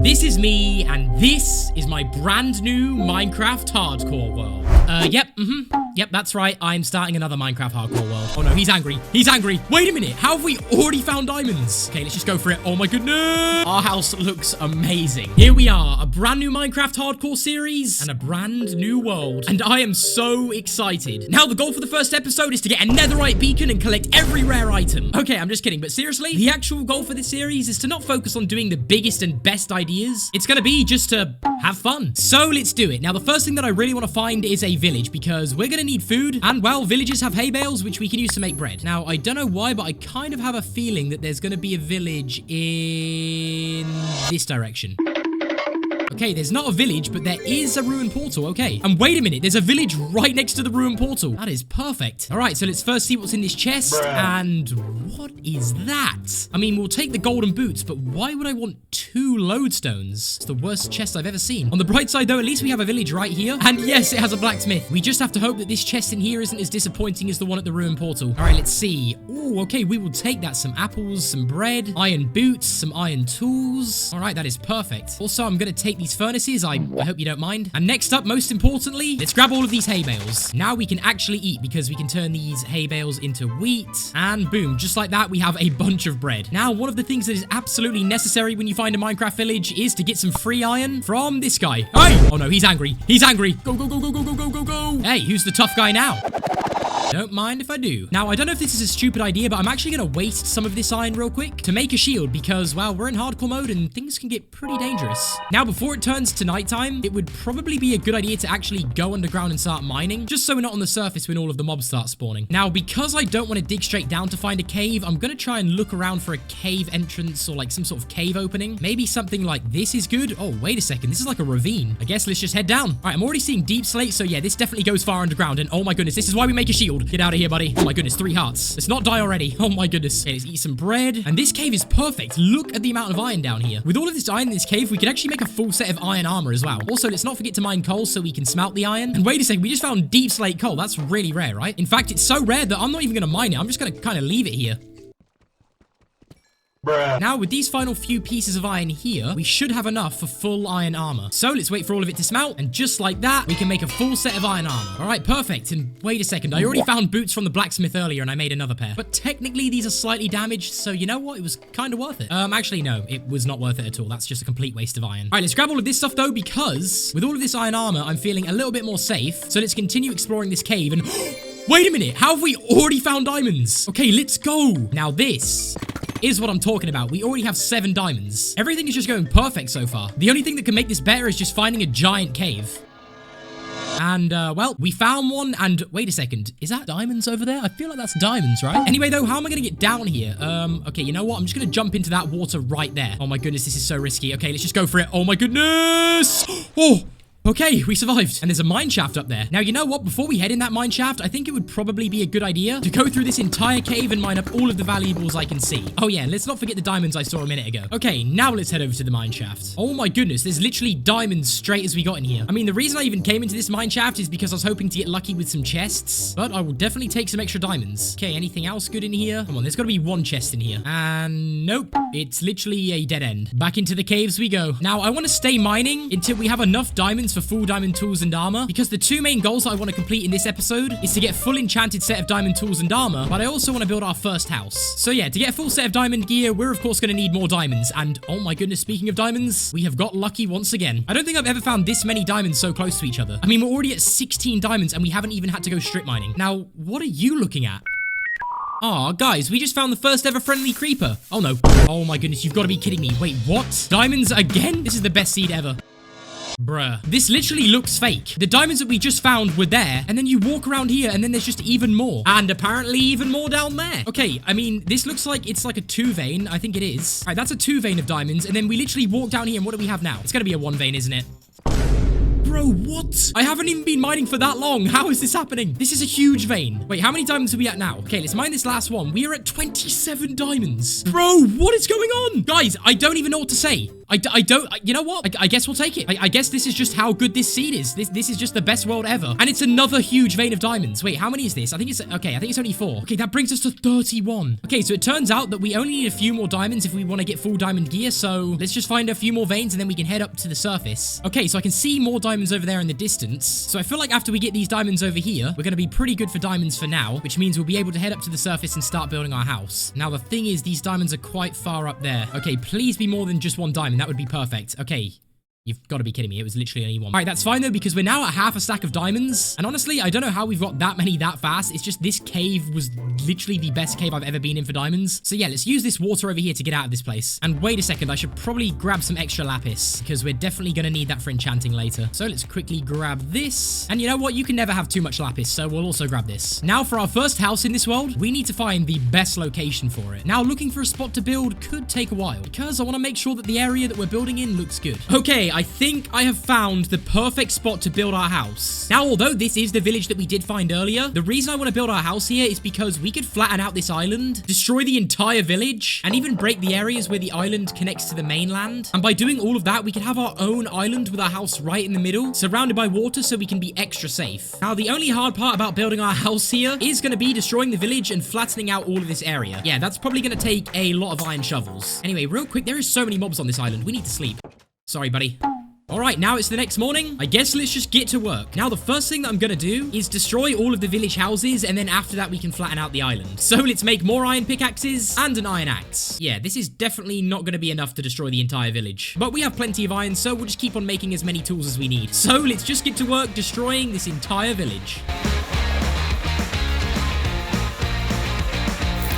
This is me, and this is my brand new Minecraft hardcore world. Yep, that's right. I'm starting another Minecraft hardcore world. Oh no, he's angry. He's angry. Wait a minute. How have we already found diamonds? Okay, let's just go for it. Oh my goodness. Our house looks amazing. Here we are, a brand new Minecraft hardcore series and a brand new world. And I am so excited. Now, the goal for the first episode is to get a netherite beacon and collect every rare item. Okay, I'm just kidding. But seriously, the actual goal for this series is to not focus on doing the biggest and best ideas. It's gonna be just to have fun. So let's do it. Now, the first thing that I really want to find is a village because we're gonna need food. And, well, villages have hay bales, which we can use to make bread. Now, I don't know why, but I kind of have a feeling that there's gonna be a village in this direction. Okay, there's not a village, but there is a ruined portal. Okay. And wait a minute, there's a village right next to the ruined portal. That is perfect. All right, so let's first see what's in this chest. And what is that? I mean, we'll take the golden boots, but why would I want 2 lodestones? It's the worst chest I've ever seen. On the bright side, though, at least we have a village right here. And yes, it has a blacksmith. We just have to hope that this chest in here isn't as disappointing as the one at the ruined portal. All right, let's see. Oh, okay, we will take that. Some apples, some bread, iron boots, some iron tools. All right, that is perfect. Also, I'm going to take these furnaces. I hope you don't mind. And next up, most importantly, let's grab all of these hay bales. Now we can actually eat because we can turn these hay bales into wheat. And boom, just like that, we have a bunch of bread. Now, one of the things that is absolutely necessary when you find a Minecraft village is to get some free iron from this guy. Hey! Oh no, he's angry. He's angry. Go, go, go, go, go, go, go, go, go. Hey, who's the tough guy now? Don't mind if I do. Now, I don't know if this is a stupid idea, but I'm actually going to waste some of this iron real quick to make a shield because, well, we're in hardcore mode and things can get pretty dangerous. Now, before it turns to nighttime, it would probably be a good idea to actually go underground and start mining, just so we're not on the surface when all of the mobs start spawning. Now, because I don't want to dig straight down to find a cave, I'm going to try and look around for a cave entrance or like some sort of cave opening. Maybe something like this is good. Oh, wait a second. This is like a ravine. I guess let's just head down. All right, I'm already seeing deep slate, so yeah, this definitely goes far underground. And oh my goodness, this is why we make a shield. Get out of here, buddy. Oh my goodness, 3 hearts. Let's not die already. Oh my goodness. Okay, let's eat some bread. And this cave is perfect. Look at the amount of iron down here. With all of this iron in this cave, we could actually make a full set of iron armor as well. Also, let's not forget to mine coal so we can smelt the iron. And wait a second, we just found deep slate coal. That's really rare, right? In fact, it's so rare that I'm not even going to mine it. I'm just going to kind of leave it here. Now, with these final few pieces of iron here, we should have enough for full iron armor. So let's wait for all of it to smelt, and just like that, we can make a full set of iron armor. All right, perfect. And wait a second, I already found boots from the blacksmith earlier, and I made another pair. But technically, these are slightly damaged, so you know what? It was kind of worth it. Actually, no, it was not worth it at all. That's just a complete waste of iron. All right, let's grab all of this stuff, though, because with all of this iron armor, I'm feeling a little bit more safe. So let's continue exploring this cave, and wait a minute, how have we already found diamonds? Okay, let's go. Now, this is what I'm talking about. We already have 7 diamonds. Everything is just going perfect so far. The only thing that can make this better is just finding a giant cave. And, well, we found one, and wait a second. Is that diamonds over there? I feel like that's diamonds, right? Anyway, though, how am I gonna get down here? Okay, you know what? I'm just gonna jump into that water right there. Oh my goodness, this is so risky. Okay, let's just go for it. Oh my goodness! Oh! Okay, we survived. And there's a mine shaft up there. Now, you know what? Before we head in that mine shaft, I think it would probably be a good idea to go through this entire cave and mine up all of the valuables I can see. Oh, yeah, let's not forget the diamonds I saw a minute ago. Okay, now let's head over to the mine shaft. Oh, my goodness. There's literally diamonds straight as we got in here. I mean, the reason I even came into this mine shaft is because I was hoping to get lucky with some chests, but I will definitely take some extra diamonds. Okay, anything else good in here? Come on, there's got to be 1 chest in here. And nope, it's literally a dead end. Back into the caves we go. Now, I want to stay mining until we have enough diamonds for full diamond tools and armor, because the 2 main goals I want to complete in this episode is to get a full enchanted set of diamond tools and armor, but I also want to build our first house. So yeah, to get a full set of diamond gear, we're of course going to need more diamonds. And oh my goodness, speaking of diamonds, we have got lucky once again. I don't think I've ever found this many diamonds so close to each other. I mean, we're already at 16 diamonds and we haven't even had to go strip mining. Now, what are you looking at? Aw, guys, we just found the first ever friendly creeper. Oh no. Oh my goodness, you've got to be kidding me. Wait, what? Diamonds again? This is the best seed ever. Bruh. This literally looks fake. The diamonds that we just found were there, and then you walk around here, and then there's just even more. And apparently even more down there. Okay, I mean, this looks like it's like a 2 vein. I think it is. All right, that's a 2 vein of diamonds, and then we literally walk down here, and what do we have now? It's gonna be a 1 vein, isn't it? Bro, what? I haven't even been mining for that long. How is this happening? This is a huge vein. Wait, how many diamonds are we at now? Okay, let's mine this last one. We are at 27 diamonds. Bro, what is going on? Guys, I don't even know what to say. You know what? I guess we'll take it. I guess this is just how good this seed is. This is just the best world ever. And it's another huge vein of diamonds. Wait, how many is this? I think it's only 4. Okay, that brings us to 31. Okay, so it turns out that we only need a few more diamonds if we want to get full diamond gear. So let's just find a few more veins and then we can head up to the surface. Okay, so I can see more diamonds over there in the distance. So I feel like after we get these diamonds over here, we're going to be pretty good for diamonds for now, which means we'll be able to head up to the surface and start building our house. Now, the thing is, these diamonds are quite far up there. Okay, please be more than just 1 diamond. That would be perfect. Okay. You've got to be kidding me. It was literally only 1. All right, that's fine though, because we're now at half a stack of diamonds. And honestly, I don't know how we've got that many that fast. It's just this cave was literally the best cave I've ever been in for diamonds. So yeah, let's use this water over here to get out of this place. And wait a second, I should probably grab some extra lapis because we're definitely going to need that for enchanting later. So let's quickly grab this. And you know what? You can never have too much lapis, so we'll also grab this. Now for our first house in this world, we need to find the best location for it. Now looking for a spot to build could take a while because I want to make sure that the area that we're building in looks good. Okay, I think I have found the perfect spot to build our house. Now, although this is the village that we did find earlier, the reason I want to build our house here is because we could flatten out this island, destroy the entire village, and even break the areas where the island connects to the mainland. And by doing all of that, we could have our own island with our house right in the middle, surrounded by water so we can be extra safe. Now, the only hard part about building our house here is going to be destroying the village and flattening out all of this area. Yeah, that's probably going to take a lot of iron shovels. Anyway, real quick, there is so many mobs on this island. We need to sleep. Sorry, buddy. All right, now it's the next morning. I guess let's just get to work. Now, the first thing that I'm going to do is destroy all of the village houses, and then after that, we can flatten out the island. So let's make more iron pickaxes and an iron axe. Yeah, this is definitely not going to be enough to destroy the entire village. But we have plenty of iron, so we'll just keep on making as many tools as we need. So let's just get to work destroying this entire village.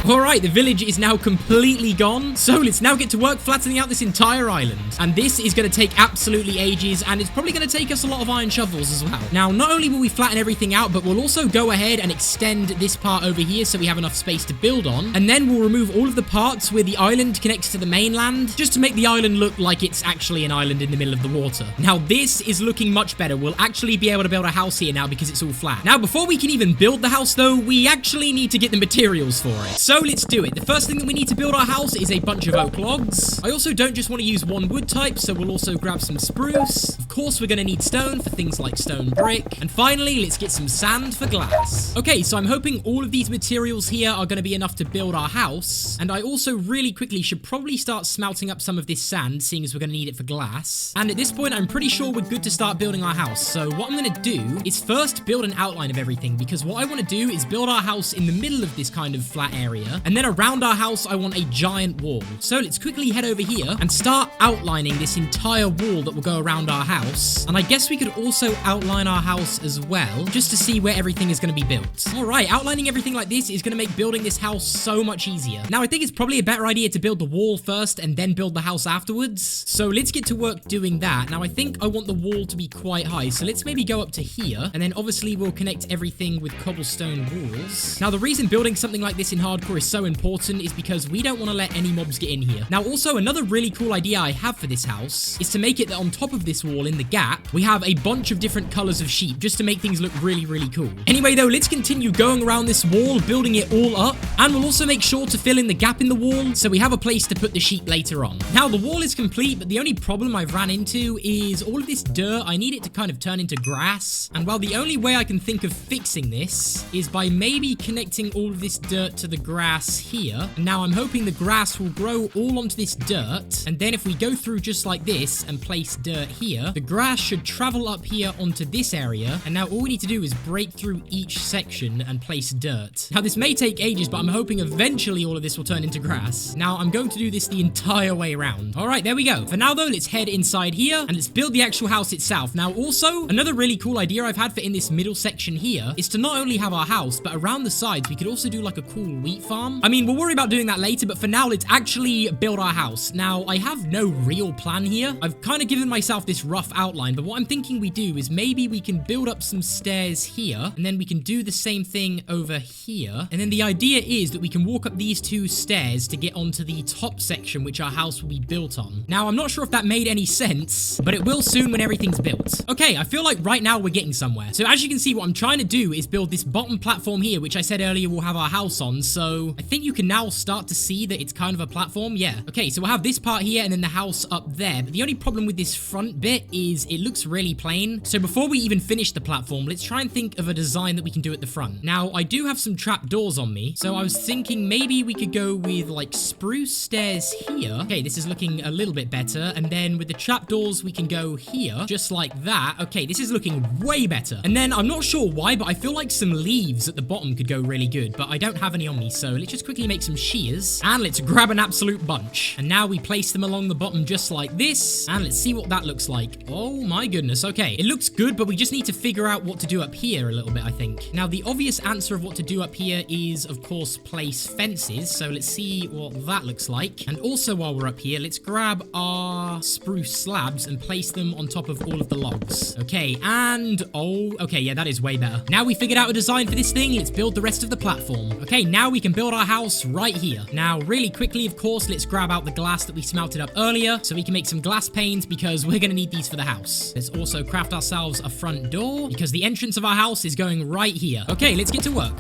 Alright, the village is now completely gone, so let's now get to work flattening out this entire island. And this is going to take absolutely ages, and it's probably going to take us a lot of iron shovels as well. Now, not only will we flatten everything out, but we'll also go ahead and extend this part over here so we have enough space to build on. And then we'll remove all of the parts where the island connects to the mainland, just to make the island look like it's actually an island in the middle of the water. Now, this is looking much better. We'll actually be able to build a house here now because it's all flat. Now, before we can even build the house, though, we actually need to get the materials for it. So let's do it. The first thing that we need to build our house is a bunch of oak logs. I also don't just want to use one wood type, so we'll also grab some spruce. Of course, we're going to need stone for things like stone brick. And finally, let's get some sand for glass. Okay, so I'm hoping all of these materials here are going to be enough to build our house. And I also really quickly should probably start smelting up some of this sand, seeing as we're going to need it for glass. And at this point, I'm pretty sure we're good to start building our house. So what I'm going to do is first build an outline of everything, because what I want to do is build our house in the middle of this kind of flat area. And then around our house, I want a giant wall. So let's quickly head over here and start outlining this entire wall that will go around our house. And I guess we could also outline our house as well, just to see where everything is going to be built. All right, outlining everything like this is going to make building this house so much easier. Now, I think it's probably a better idea to build the wall first and then build the house afterwards. So let's get to work doing that. Now, I think I want the wall to be quite high. So let's maybe go up to here, and then obviously we'll connect everything with cobblestone walls. Now, the reason building something like this in hardcore is so important is because we don't want to let any mobs get in here. Now, also, another really cool idea I have for this house is to make it that on top of this wall in the gap, we have a bunch of different colors of sheep just to make things look really, really cool. Anyway, though, let's continue going around this wall, building it all up, and we'll also make sure to fill in the gap in the wall so we have a place to put the sheep later on. Now, the wall is complete, but the only problem I've ran into is all of this dirt. I need it to kind of turn into grass, and while the only way I can think of fixing this is by maybe connecting all of this dirt to the grass here. And now I'm hoping the grass will grow all onto this dirt, and then if we go through just like this and place dirt here, the grass should travel up here onto this area, and now all we need to do is break through each section and place dirt. Now, this may take ages, but I'm hoping eventually all of this will turn into grass. Now, I'm going to do this the entire way around. All right, there we go. For now, though, let's head inside here, and let's build the actual house itself. Now, also, another really cool idea I've had for in this middle section here is to not only have our house, but around the sides, we could also do like a cool wheat farm. I mean, we'll worry about doing that later, but for now, let's actually build our house. Now, I have no real plan here. I've kind of given myself this rough outline, but what I'm thinking we do is maybe we can build up some stairs here, and then we can do the same thing over here. And then the idea is that we can walk up these two stairs to get onto the top section, which our house will be built on. Now, I'm not sure if that made any sense, but it will soon when everything's built. Okay, I feel like right now we're getting somewhere. So as you can see, what I'm trying to do is build this bottom platform here, which I said earlier we'll have our house on. So So I think you can now start to see that it's kind of a platform. Yeah. Okay, so we'll have this part here and then the house up there. But the only problem with this front bit is it looks really plain. So before we even finish the platform, let's try and think of a design that we can do at the front. Now, I do have some trapdoors on me. So I was thinking maybe we could go with like spruce stairs here. Okay, this is looking a little bit better. And then with the trapdoors, we can go here, just like that. Okay, this is looking way better. And then I'm not sure why, but I feel like some leaves at the bottom could go really good, but I don't have any on me. So let's just quickly make some shears and let's grab an absolute bunch. And now we place them along the bottom just like this. And let's see what that looks like. Oh my goodness. Okay, it looks good, but we just need to figure out what to do up here a little bit, I think. Now, the obvious answer of what to do up here is, of course, place fences. So let's see what that looks like. And also while we're up here, let's grab our spruce slabs and place them on top of all of the logs. Okay, and oh, okay, yeah, that is way better. Now we figured out a design for this thing. Let's build the rest of the platform. Okay, now we can build our house right here. Now, really quickly, of course, let's grab out the glass that we smelted up earlier so we can make some glass panes because we're going to need these for the house. Let's also craft ourselves a front door because the entrance of our house is going right here. Okay, let's get to work.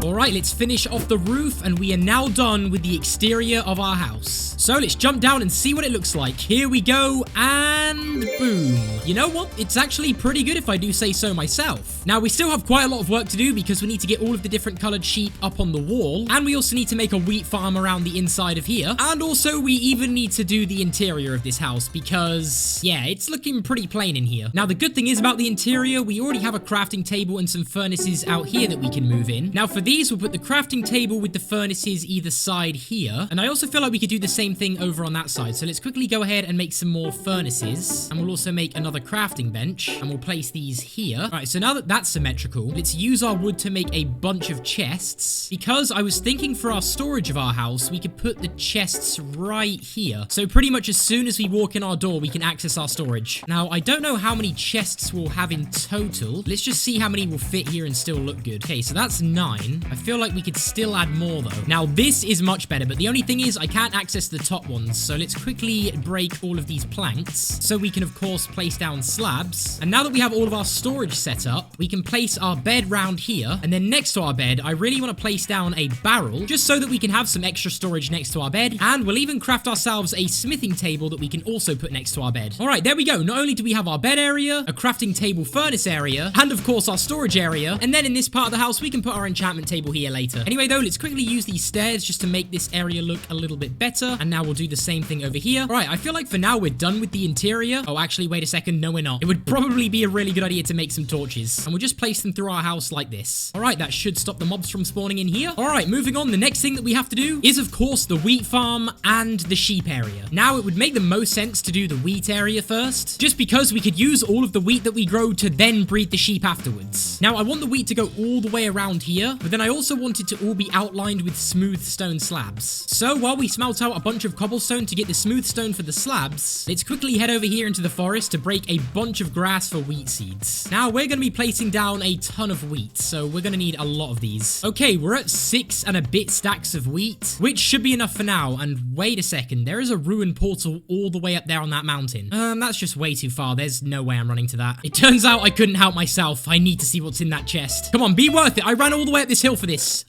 Alright, let's finish off the roof and we are now done with the exterior of our house. So let's jump down and see what it looks like. Here we go, and boom. You know what? It's actually pretty good if I do say so myself. Now, we still have quite a lot of work to do because we need to get all of the different colored sheep up on the wall. And we also need to make a wheat farm around the inside of here. And also, we even need to do the interior of this house because, yeah, it's looking pretty plain in here. Now, the good thing is about the interior, we already have a crafting table and some furnaces out here that we can move in. Now, for these, we'll put the crafting table with the furnaces either side here. And I also feel like we could do the same thing over on that side. So let's quickly go ahead and make some more furnaces. And we'll also make another crafting bench. And we'll place these here. All right, so now that that's symmetrical, let's use our wood to make a bunch of chests. Because I was thinking for our storage of our house, we could put the chests right here. So pretty much as soon as we walk in our door, we can access our storage. Now, I don't know how many chests we'll have in total. Let's just see how many will fit here and still look good. Okay, so that's 9. I feel like we could still add more though. Now, this is much better, but the only thing is I can't access the top ones. So let's quickly break all of these planks so we can, of course, place down slabs. And now that we have all of our storage set up, we can place our bed round here. And then next to our bed, I really want to place down a barrel just so that we can have some extra storage next to our bed. And we'll even craft ourselves a smithing table that we can also put next to our bed. All right, there we go. Not only do we have our bed area, a crafting table furnace area, and of course our storage area. And then in this part of the house, we can put our enchantment table here later. Anyway, though, let's quickly use these stairs just to make this area look a little bit better. And now we'll do the same thing over here. All right, I feel like for now we're done with the interior. Oh, actually, wait a second. No, we're not. It would probably be a really good idea to make some torches. And we'll just place them through our house like this. All right, that should stop the mobs from spawning in here. All right, moving on. The next thing that we have to do is, of course, the wheat farm and the sheep area. Now, it would make the most sense to do the wheat area first, just because we could use all of the wheat that we grow to then breed the sheep afterwards. Now, I want the wheat to go all the way around here, but then I also want it to all be outlined with smooth stone slabs. So while we smelt out a bunch of cobblestone to get the smooth stone for the slabs, let's quickly head over here into the forest to break a bunch of grass for wheat seeds. Now, we're going to be placing down a ton of wheat, so we're going to need a lot of these. Okay, we're at 6 and a bit stacks of wheat, which should be enough for now. And wait a second, there is a ruined portal all the way up there on that mountain. That's just way too far. There's no way I'm running to that. It turns out I couldn't help myself. I need to see what's in that chest. Come on, be worth it. I ran all the way up this hill for this.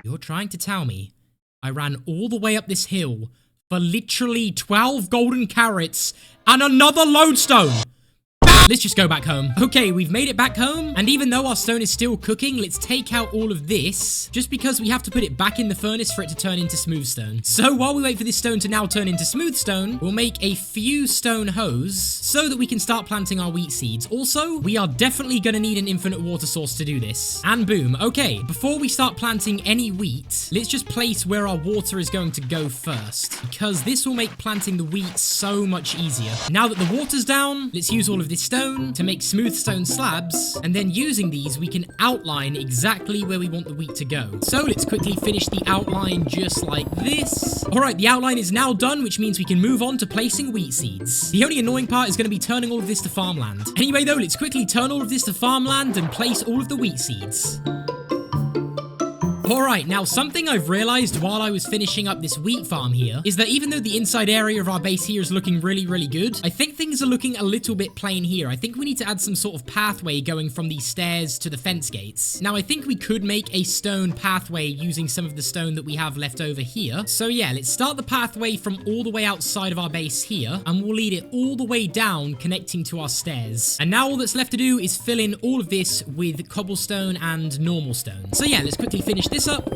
You're trying to tell me I ran all the way up this hill for literally 12 golden carrots and another lodestone? Let's just go back home. Okay, we've made it back home. And even though our stone is still cooking, let's take out all of this just because we have to put it back in the furnace for it to turn into smooth stone. So while we wait for this stone to now turn into smooth stone, we'll make a few stone hoes so that we can start planting our wheat seeds. Also, we are definitely going to need an infinite water source to do this. And boom. Okay, before we start planting any wheat, let's just place where our water is going to go first, because this will make planting the wheat so much easier. Now that the water's down, let's use all of this stone to make smooth stone slabs, and then using these we can outline exactly where we want the wheat to go. So let's quickly finish the outline just like this. Alright, the outline is now done, which means we can move on to placing wheat seeds. The only annoying part is going to be turning all of this to farmland. Anyway though, let's quickly turn all of this to farmland and place all of the wheat seeds. All right, now something I've realized while I was finishing up this wheat farm here is that even though the inside area of our base here is looking really, really good, I think things are looking a little bit plain here. I think we need to add some sort of pathway going from these stairs to the fence gates. Now, I think we could make a stone pathway using some of the stone that we have left over here. So yeah, let's start the pathway from all the way outside of our base here, and we'll lead it all the way down, connecting to our stairs. And now all that's left to do is fill in all of this with cobblestone and normal stone. So yeah, let's quickly finish this up.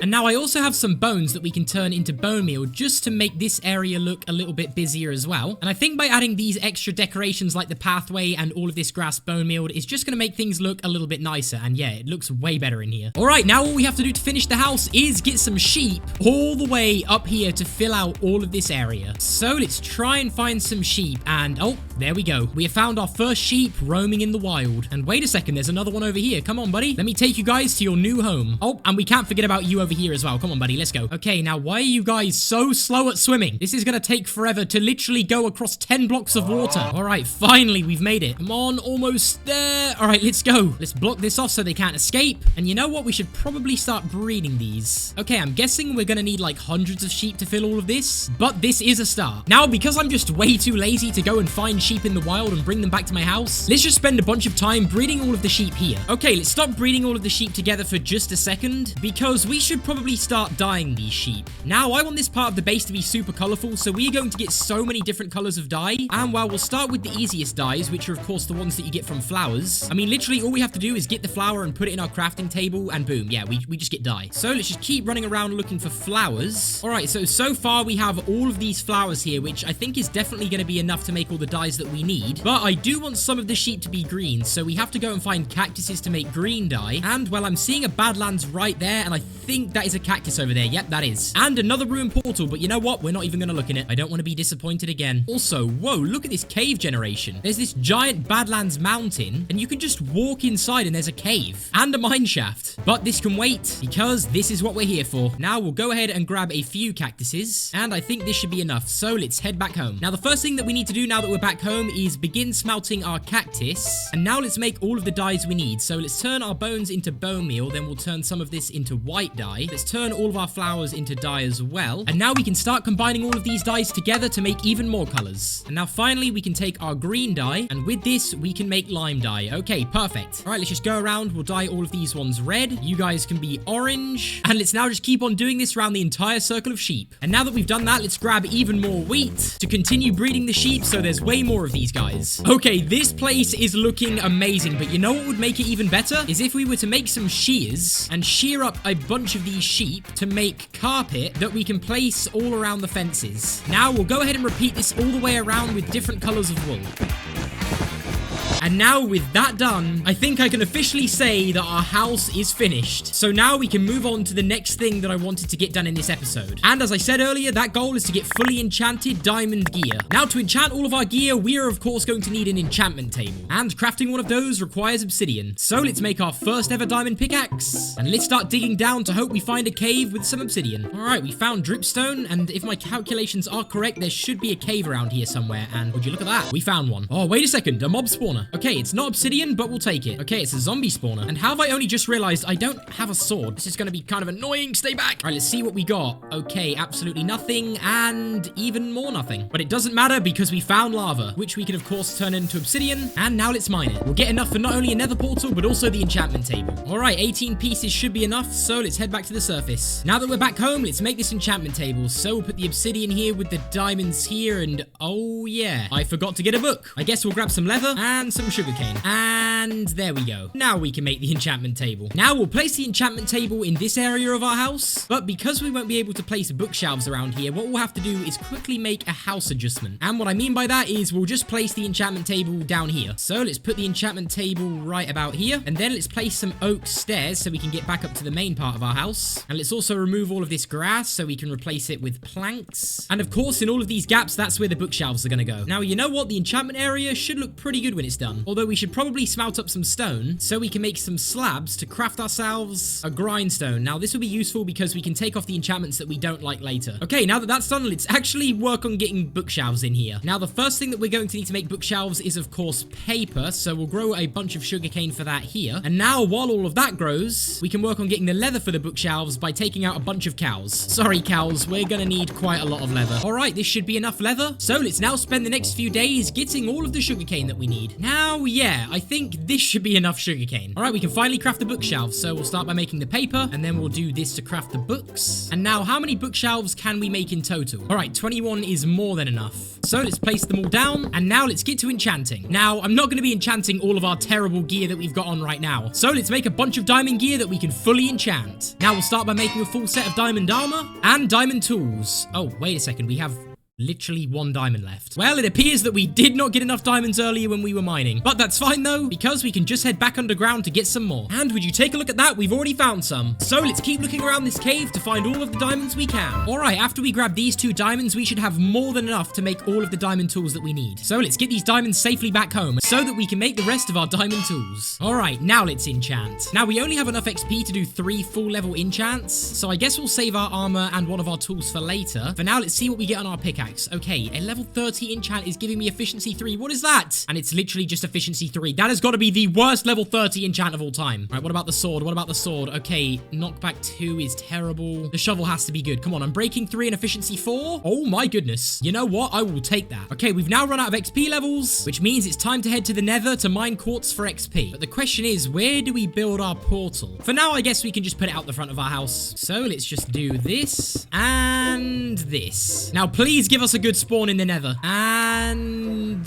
And now I also have some bones that we can turn into bone meal just to make this area look a little bit busier as well. And I think by adding these extra decorations like the pathway and all of this grass bone meal is just going to make things look a little bit nicer. And yeah, it looks way better in here. All right, now all we have to do to finish the house is get some sheep all the way up here to fill out all of this area. So let's try and find some sheep. And oh, there we go. We have found our first sheep roaming in the wild. And wait a second, there's another one over here. Come on, buddy. Let me take you guys to your new home. Oh, and we can't forget about you over here as well. Come on, buddy. Let's go. Okay, now why are you guys so slow at swimming? This is gonna take forever to literally go across 10 blocks of water. All right, finally, we've made it. Come on, almost there. All right, let's go. Let's block this off so they can't escape. And you know what? We should probably start breeding these. Okay, I'm guessing we're gonna need like hundreds of sheep to fill all of this, but this is a start. Now, because I'm just way too lazy to go and find sheep in the wild and bring them back to my house, let's just spend a bunch of time breeding all of the sheep here. Okay, let's stop breeding all of the sheep together for just a second, because we should probably start dyeing these sheep. Now, I want this part of the base to be super colorful, so we are going to get so many different colors of dye. And while we'll start with the easiest dyes, which are of course the ones that you get from flowers, I mean, literally all we have to do is get the flower and put it in our crafting table, and boom, yeah, we just get dye. So let's just keep running around looking for flowers. All right, so far we have all of these flowers here, which I think is definitely going to be enough to make all the dyes that we need. But I do want some of the sheep to be green, so we have to go and find cactuses to make green dye. And well, I'm seeing a Badlands right there, and I think that is a cactus over there. Yep, that is. And another ruined portal, but you know what? We're not even going to look in it. I don't want to be disappointed again. Also, whoa, look at this cave generation. There's this giant Badlands mountain, and you can just walk inside and there's a cave and a mine shaft. But this can wait, because this is what we're here for. Now we'll go ahead and grab a few cactuses, and I think this should be enough. So let's head back home. Now, the first thing that we need to do now that we're back home is begin smelting our cactus. And now let's make all of the dyes we need. So let's turn our bones into bone meal, then we'll turn some of this into white dye. Let's turn all of our flowers into dye as well. And now we can start combining all of these dyes together to make even more colors. And now finally we can take our green dye, and with this we can make lime dye. Okay, perfect. All right, let's just go around. We'll dye all of these ones red. You guys can be orange. And let's now just keep on doing this around the entire circle of sheep. And now that we've done that, let's grab even more wheat to continue breeding the sheep, so there's way more of these guys. Okay, this place is looking amazing, but you know what would make it even better? Is if we were to make some shears and shear up a bunch of these sheep to make carpet that we can place all around the fences. Now we'll go ahead and repeat this all the way around with different colors of wool. And now with that done, I think I can officially say that our house is finished. So now we can move on to the next thing that I wanted to get done in this episode. And as I said earlier, that goal is to get fully enchanted diamond gear. Now to enchant all of our gear, we are of course going to need an enchantment table. And crafting one of those requires obsidian. So let's make our first ever diamond pickaxe. And let's start digging down to hope we find a cave with some obsidian. All right, we found dripstone. And if my calculations are correct, there should be a cave around here somewhere. And would you look at that? We found one. Oh, wait a second, a mob spawner. Okay, it's not obsidian, but we'll take it. Okay, it's a zombie spawner. And how have I only just realized I don't have a sword? This is going to be kind of annoying. Stay back. All right, let's see what we got. Okay, absolutely nothing, and even more nothing. But it doesn't matter because we found lava, which we can of course turn into obsidian. And now let's mine it. We'll get enough for not only a nether portal, but also the enchantment table. All right, 18 pieces should be enough. So let's head back to the surface. Now that we're back home, let's make this enchantment table. So we'll put the obsidian here with the diamonds here. And oh yeah, I forgot to get a book. I guess we'll grab some leather and some sugarcane. And there we go. Now we can make the enchantment table. Now we'll place the enchantment table in this area of our house. But because we won't be able to place bookshelves around here, what we'll have to do is quickly make a house adjustment. And what I mean by that is we'll just place the enchantment table down here. So let's put the enchantment table right about here. And then let's place some oak stairs so we can get back up to the main part of our house. And let's also remove all of this grass so we can replace it with planks. And of course, in all of these gaps, that's where the bookshelves are going to go. Now, you know what? The enchantment area should look pretty good when it's done. done. Although we should probably smelt up some stone so we can make some slabs to craft ourselves a grindstone. Now, this will be useful because we can take off the enchantments that we don't like later. Okay, now that that's done, let's actually work on getting bookshelves in here. Now, the first thing that we're going to need to make bookshelves is, of course, paper. So we'll grow a bunch of sugarcane for that here. And now, while all of that grows, we can work on getting the leather for the bookshelves by taking out a bunch of cows. Sorry, cows, we're gonna need quite a lot of leather. All right, this should be enough leather. So let's now spend the next few days getting all of the sugarcane that we need. Now, yeah, I think this should be enough sugarcane. All right, we can finally craft the bookshelves. So we'll start by making the paper, and then we'll do this to craft the books. And now, how many bookshelves can we make in total? All right, 21 is more than enough. So let's place them all down, and now let's get to enchanting. Now, I'm not going to be enchanting all of our terrible gear that we've got on right now. So let's make a bunch of diamond gear that we can fully enchant. Now we'll start by making a full set of diamond armor and diamond tools. Oh, wait a second, we have literally 1 diamond left. Well, it appears that we did not get enough diamonds earlier when we were mining. But that's fine though, because we can just head back underground to get some more. And would you take a look at that? We've already found some. So let's keep looking around this cave to find all of the diamonds we can. All right, after we grab these 2 diamonds, we should have more than enough to make all of the diamond tools that we need. So let's get these diamonds safely back home so that we can make the rest of our diamond tools. All right, now let's enchant. Now we only have enough XP to do 3 full level enchants. So I guess we'll save our armor and one of our tools for later. For now, let's see what we get on our pickaxe. Okay, a level 30 enchant is giving me efficiency 3. What is that? And it's literally just efficiency 3. That has got to be the worst level 30 enchant of all time. All right, what about the sword? What about the sword? Okay, knockback 2 is terrible. The shovel has to be good. Come on, I'm breaking 3 and efficiency 4. Oh my goodness. You know what? I will take that. Okay, we've now run out of XP levels, which means it's time to head to the nether to mine quartz for XP. But the question is, where do we build our portal? For now, I guess we can just put it out the front of our house. So let's just do this and this. Now, please give us a good spawn in the nether. And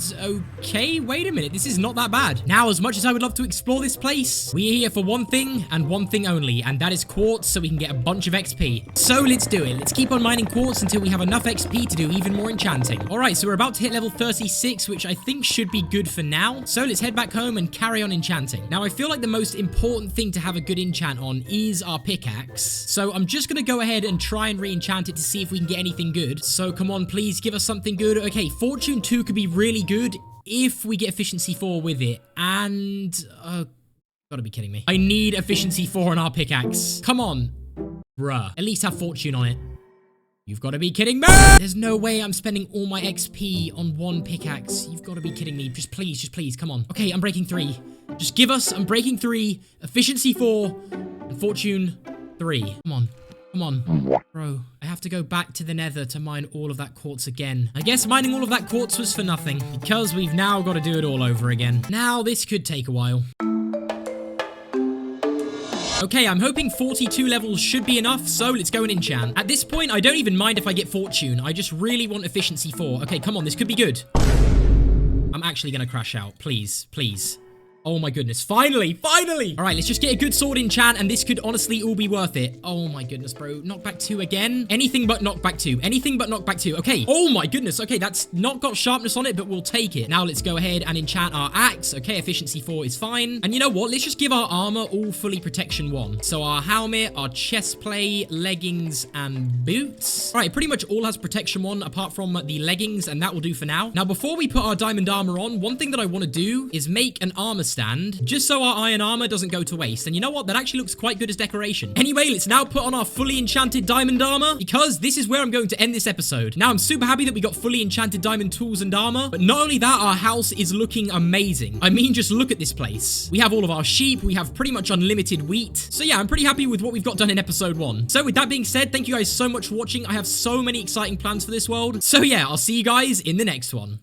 okay, wait a minute. This is not that bad. Now, as much as I would love to explore this place, we're here for one thing and one thing only, and that is quartz so we can get a bunch of XP. So let's do it. Let's keep on mining quartz until we have enough XP to do even more enchanting. All right, so we're about to hit level 36, which I think should be good for now. So let's head back home and carry on enchanting. Now, I feel like the most important thing to have a good enchant on is our pickaxe. So I'm just going to go ahead and try and re-enchant it to see if we can get anything good. So come on, please give us something good. Okay, Fortune 2 could be really good if we get Efficiency 4 with it. And, gotta be kidding me. I need Efficiency 4 on our pickaxe. Come on. Bruh. At least have Fortune on it. You've got to be kidding me! There's no way I'm spending all my XP on one pickaxe. You've got to be kidding me. Just please, come on. Okay, I'm breaking 3. Just give us, I'm breaking 3, Efficiency 4, and Fortune 3. Come on. Come on. Bro, I have to go back to the nether to mine all of that quartz again. I guess mining all of that quartz was for nothing, because we've now got to do it all over again. Now, this could take a while. Okay, I'm hoping 42 levels should be enough, so let's go and enchant. At this point, I don't even mind if I get Fortune. I just really want Efficiency 4. Okay, come on, this could be good. I'm actually gonna crash out. Please, please. Oh my goodness. Finally! Finally! All right, let's just get a good sword enchant, and this could honestly all be worth it. Oh my goodness, bro. Knockback 2 again? Anything but knockback 2. Anything but knockback 2. Okay. Oh my goodness. Okay, that's not got sharpness on it, but we'll take it. Now let's go ahead and enchant our axe. Okay, Efficiency 4 is fine. And you know what? Let's just give our armor all fully protection 1. So our helmet, our chest plate, leggings, and boots. All right, pretty much all has protection 1 apart from the leggings, and that will do for now. Now, before we put our diamond armor on, one thing that I want to do is make an armor stand just so our iron armor doesn't go to waste. And you know what? That actually looks quite good as decoration. Anyway, let's now put on our fully enchanted diamond armor because this is where I'm going to end this episode. Now, I'm super happy that we got fully enchanted diamond tools and armor, but not only that, our house is looking amazing. I mean, just look at this place. We have all of our sheep. We have pretty much unlimited wheat. So yeah, I'm pretty happy with what we've got done in episode 1. So with that being said, thank you guys so much for watching. I have so many exciting plans for this world. So yeah, I'll see you guys in the next one.